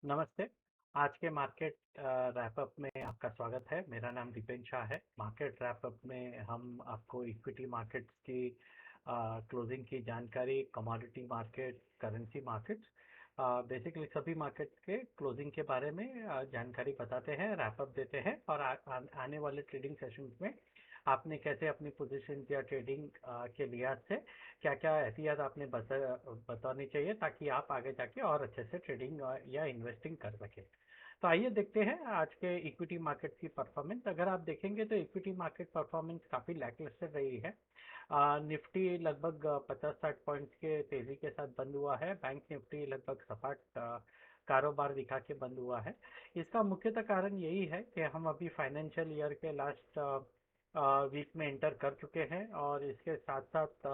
नमस्ते। आज के मार्केट रैपअप में आपका स्वागत है। मेरा नाम दीपेन शाह है। मार्केट रैपअप में हम आपको इक्विटी मार्केट्स की क्लोजिंग की जानकारी, commodity market, currency markets, basically सभी मार्केट के क्लोजिंग के बारे में जानकारी बताते हैं, रैपअप देते हैं और आने वाले ट्रेडिंग सेशंस में आपने कैसे अपनी पोजीशन या ट्रेडिंग के लिहाज से क्या क्या एहतियात आपने बतानी चाहिए ताकि आप आगे जाके और अच्छे से ट्रेडिंग या इन्वेस्टिंग कर सके। तो आइए देखते हैं आज के इक्विटी मार्केट की परफॉर्मेंस। अगर आप देखेंगे तो इक्विटी मार्केट परफॉर्मेंस काफ़ी लैकलस्टर रही है। निफ्टी लगभग 50-60 पॉइंट्स के तेजी के साथ बंद हुआ है। बैंक निफ्टी लगभग सपाट कारोबार दिखा के बंद हुआ है। इसका मुख्यतः कारण यही है कि हम अभी फाइनेंशियल ईयर के लास्ट वीक में एंटर कर चुके हैं और इसके साथ साथ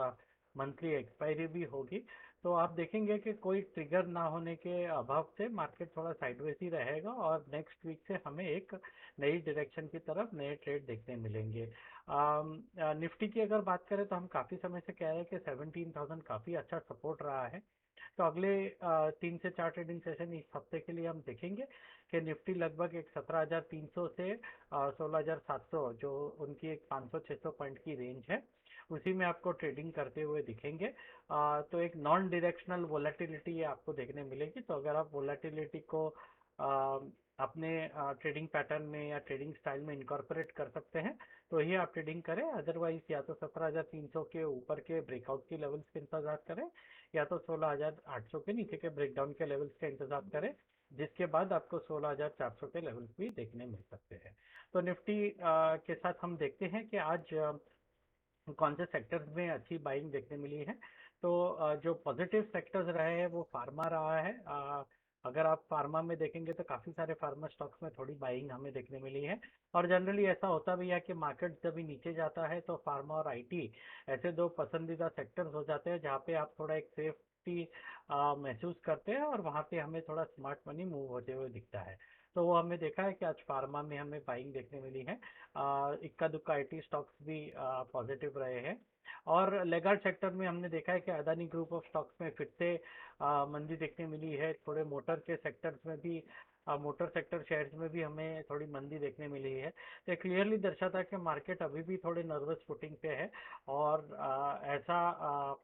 मंथली एक्सपायरी भी होगी। तो आप देखेंगे कि कोई ट्रिगर ना होने के अभाव से मार्केट थोड़ा साइडवेज ही रहेगा और नेक्स्ट वीक से हमें एक नई डायरेक्शन की तरफ नए ट्रेड देखने मिलेंगे। निफ्टी की अगर बात करें तो हम काफ़ी समय से कह रहे हैं कि 17,000 काफ़ी अच्छा सपोर्ट रहा है। तो अगले 3 से 4 ट्रेडिंग सेशन इस हफ्ते के लिए हम देखेंगे कि निफ्टी लगभग एक 17,300 से 16,700, जो उनकी एक 500-600 पॉइंट की रेंज है, उसी में आपको ट्रेडिंग करते हुए दिखेंगे। तो एक नॉन डायरेक्शनल वोलेटिलिटी आपको देखने मिलेगी। तो अगर आप वोलेटिलिटी को आ, अपने ट्रेडिंग पैटर्न में या ट्रेडिंग स्टाइल में इनकॉर्पोरेट कर सकते हैं तो ही आप ट्रेडिंग करें। अदरवाइज या तो 17,300 के ऊपर के ब्रेकआउट की लेवल्स के इंतजार करें या तो 16,800 के नीचे के ब्रेकडाउन के लेवल्स का इंतजार करें, जिसके बाद आपको 16,400 के लेवल्स भी देखने मिल सकते हैं। तो निफ्टी के साथ हम देखते हैं कि आज कौन से सेक्टर्स में अच्छी बाइंग देखने मिली है। तो जो पॉजिटिव सेक्टर्स रहे हैं वो फार्मा रहा है। अगर आप फार्मा में देखेंगे तो काफ़ी सारे फार्मा स्टॉक्स में थोड़ी बाइंग हमें देखने मिली है। और जनरली ऐसा होता भी है कि मार्केट जब भी नीचे जाता है तो फार्मा और आईटी ऐसे दो पसंदीदा सेक्टर्स हो जाते हैं जहाँ पे आप थोड़ा एक सेफ्टी महसूस करते हैं और वहाँ पे हमें थोड़ा स्मार्ट मनी मूव होते हुए दिखता है। तो वो हमें देखा है कि आज फार्मा में हमें बाइंग देखने मिली है। इक्का दुक्का आईटी स्टॉक्स भी पॉजिटिव रहे हैं। और लेगार्ड सेक्टर में हमने देखा है कि अदानी ग्रुप ऑफ स्टॉक्स में फिर से मंदी देखने मिली है। थोड़े मोटर के सेक्टर्स में भी मोटर सेक्टर शेयर्स में भी हमें थोड़ी मंदी देखने मिली है। तो क्लियरली दर्शाता है कि मार्केट अभी भी थोड़े नर्वस फुटिंग पे है और ऐसा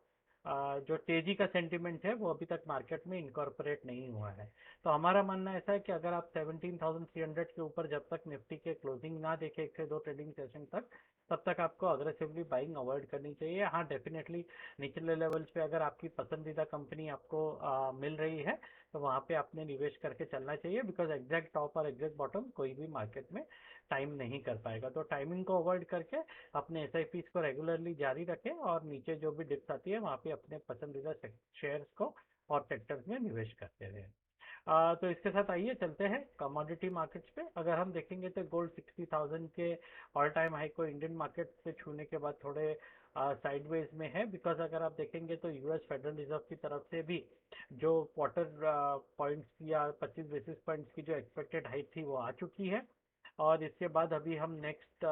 जो तेजी का सेंटिमेंट है वो अभी तक मार्केट में इनकॉर्पोरेट नहीं हुआ है। तो हमारा मानना ऐसा है कि अगर आप 17,300 के ऊपर जब तक निफ्टी के क्लोजिंग ना देखे 1 से 2 ट्रेडिंग सेशन तक, तब तक आपको अग्रेसिवली बाइंग अवॉइड करनी चाहिए। हाँ, डेफिनेटली निचले लेवल्स पे अगर आपकी पसंदीदा कंपनी आपको मिल रही है तो वहाँ पे आपने निवेश करके चलना चाहिए, बिकॉज एग्जैक्ट टॉप और एग्जैक्ट बॉटम कोई भी मार्केट में टाइम नहीं कर पाएगा। तो टाइमिंग को अवॉइड करके अपने एसआईपीस को रेगुलरली जारी रखें और नीचे जो भी डिप्स आती है वहाँ पे अपने पसंदीदा शेयर्स को और सेक्टर्स में निवेश करते रहे। तो इसके साथ आइए चलते हैं कमोडिटी मार्केट्स पे। अगर हम देखेंगे तो गोल्ड 60,000 के ऑल टाइम हाई को इंडियन मार्केट से छूने के बाद थोड़े साइडवेज में है, बिकॉज अगर आप देखेंगे तो यूएस फेडरल रिजर्व की तरफ से भी जो क्वार्टर पॉइंट्स या 25 बेसिस पॉइंट्स की जो एक्सपेक्टेड हाइट थी वो आ चुकी है। और इसके बाद अभी हम नेक्स्ट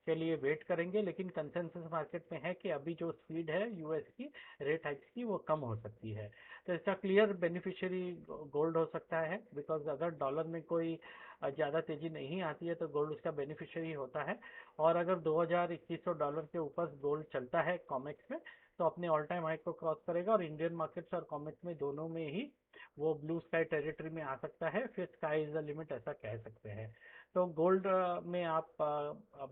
के लिए वेट करेंगे, लेकिन कंसेंसस मार्केट में है कि अभी जो स्पीड है यूएस की रेट हाइक्स की वो कम हो सकती है। तो इसका क्लियर बेनिफिशियरी गोल्ड हो सकता है, बिकॉज अगर डॉलर में कोई ज़्यादा तेजी नहीं आती है तो गोल्ड उसका बेनिफिशियरी होता है। और अगर 2,000-2,100 डॉलर के ऊपर गोल्ड चलता है कॉमेक्स में तो अपने ऑल टाइम हाई को क्रॉस करेगा और इंडियन मार्केट्स और कॉमेक्स में दोनों में ही वो ब्लू स्काई टेरिटरी में आ सकता है। फिर स्काई इज द लिमिट ऐसा कह सकते हैं। तो गोल्ड में आप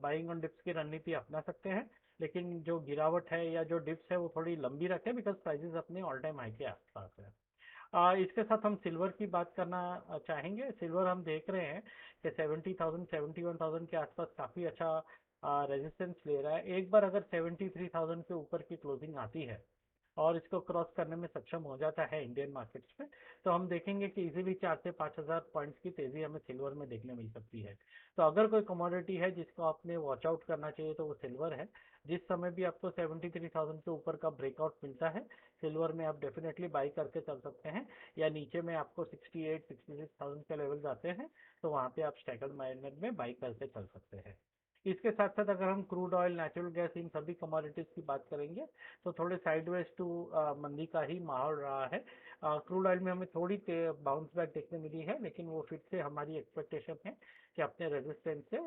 बाइंग ऑन डिप्स की रणनीति अपना सकते हैं, लेकिन जो गिरावट है या जो डिप्स है वो थोड़ी लंबी रखें, बिकॉज प्राइसेस अपने ऑल टाइम हाई के आसपास है। इसके साथ हम सिल्वर की बात करना चाहेंगे। सिल्वर हम देख रहे हैं कि 70,000 71,000 के आसपास काफ़ी अच्छा रेजिस्टेंस ले रहा है। एक बार अगर 73,000 के ऊपर की क्लोजिंग आती है और इसको क्रॉस करने में सक्षम हो जाता है इंडियन मार्केट्स में, तो हम देखेंगे कि इजीली 4 से 5 हज़ार पॉइंट्स की तेजी हमें सिल्वर में देखने मिल सकती है। तो अगर कोई कमोडिटी है जिसको आपने वॉच आउट करना चाहिए तो वो सिल्वर है। जिस समय भी आपको 73,000 के ऊपर का ब्रेकआउट मिलता है सिल्वर में आप डेफिनेटली बाई करके चल सकते हैं, या नीचे में आपको 68-66,000 के लेवल्स आते हैं तो वहाँ पे आप स्टैगर्ड माइंडेड में बाई करके चल सकते हैं। इसके साथ साथ अगर हम क्रूड ऑयल, नेचुरल गैस, इन सभी कमोडिटीज की बात करेंगे तो थोड़े साइडवेज टू मंदी का ही माहौल रहा है। क्रूड ऑयल में हमें थोड़ी बाउंस बैक देखने मिली है, लेकिन वो फिर से हमारी एक्सपेक्टेशन है कि अपने रेजिस्टेंस से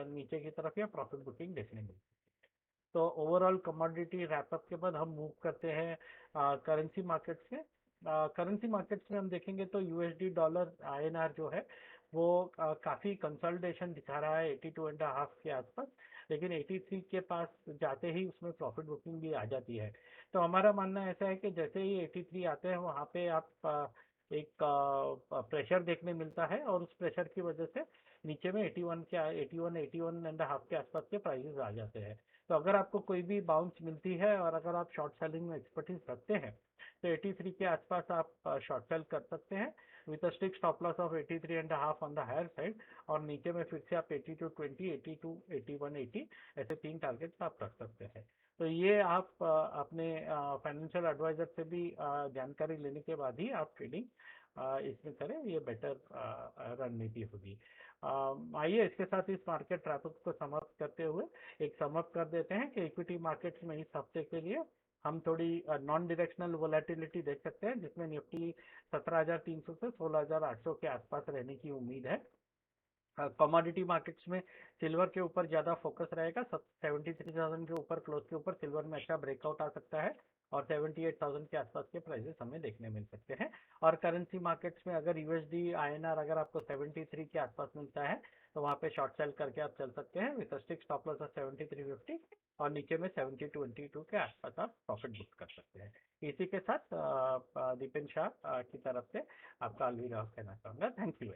नीचे की तरफ या प्रॉफिट बुकिंग देखने मिली। तो ओवरऑल कमोडिटी रैपअप के बाद हम मूव करते हैं करेंसी मार्केट्स में। करेंसी मार्केट्स में हम देखेंगे तो यूएसडी डॉलर आईएनआर जो है वो काफ़ी कंसोलिडेशन दिखा रहा है 82.5 के आसपास, लेकिन 83 के पास जाते ही उसमें प्रॉफिट बुकिंग भी आ जाती है। तो हमारा मानना ऐसा है कि जैसे ही 83 आते हैं वहाँ पे आप एक प्रेशर देखने मिलता है, और उस प्रेशर की वजह से नीचे में 81 के आसपास के प्राइसेस आ जाते हैं। तो अगर आपको कोई भी बाउंस मिलती है और अगर आप शॉर्ट सेलिंग में एक्सपर्टीज रखते हैं तो 83 के आसपास आप शॉर्ट सेल कर सकते हैं with a strict stop loss of 83.5 on the higher side, और नीचे में फिर से आप 82.20, 82, 8180 ऐसे 3 टारगेट्स आप रख सकते हैं। तो ये आप अपने फाइनेंशियल एडवाइजर से भी जानकारी लेने के बाद ही आप ट्रेडिंग इसमें करें, ये बेटर रणनीति होगी। आइए इसके साथ इस मार्केट रैपअप को समाप्त करते हुए एक समअप कर देते हैं कि इक्विटी मार्केट्स में इस हफ्ते के लिए हम थोड़ी नॉन डायरेक्शनल वोलेटिलिटी देख सकते हैं, जिसमें निफ्टी 17,300 से 16,800 के आसपास रहने की उम्मीद है। कमोडिटी मार्केट्स में सिल्वर के ऊपर ज्यादा फोकस रहेगा। 73,000 के ऊपर क्लोज के ऊपर सिल्वर में अच्छा ब्रेकआउट आ सकता है, और 78,000 के आसपास के प्राइसेस हमें देखने मिल सकते हैं। और करेंसी मार्केट्स में अगर यूएसडी आईएनआर अगर आपको 73 के आसपास मिलता है तो वहाँ पे शॉर्ट सेल करके आप चल सकते हैं with stick stop loss of 73.50, और नीचे में 70.22 के आसपास आप प्रॉफिट बुक कर सकते हैं। इसी के साथ दीपेन शाह की तरफ से आपका अलविदा कहना चाहूंगा। Thank you.